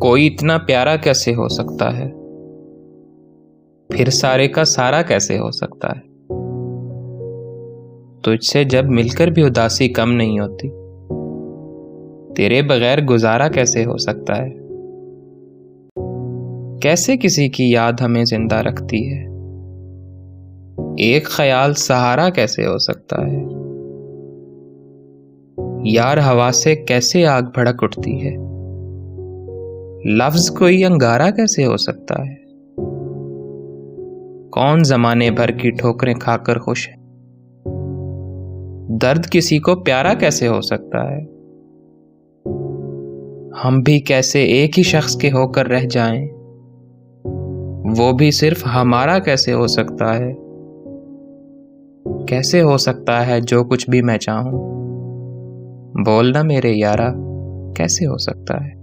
कोई इतना प्यारा कैसे हो सकता है, फिर सारे का सारा कैसे हो सकता है। तुझसे जब मिलकर भी उदासी कम नहीं होती, तेरे बगैर गुजारा कैसे हो सकता है। कैसे किसी की याद हमें जिंदा रखती है, एक ख्याल सहारा कैसे हो सकता है। यार हवा से कैसे आग भड़क उठती है, लफ्ज कोई अंगारा कैसे हो सकता है। कौन जमाने भर की ठोकरें खाकर खुश है, दर्द किसी को प्यारा कैसे हो सकता है। हम भी कैसे एक ही शख्स के होकर रह जाएं, वो भी सिर्फ हमारा कैसे हो सकता है। कैसे हो सकता है जो कुछ भी मैं चाहूं, बोलना मेरे यारा कैसे हो सकता है।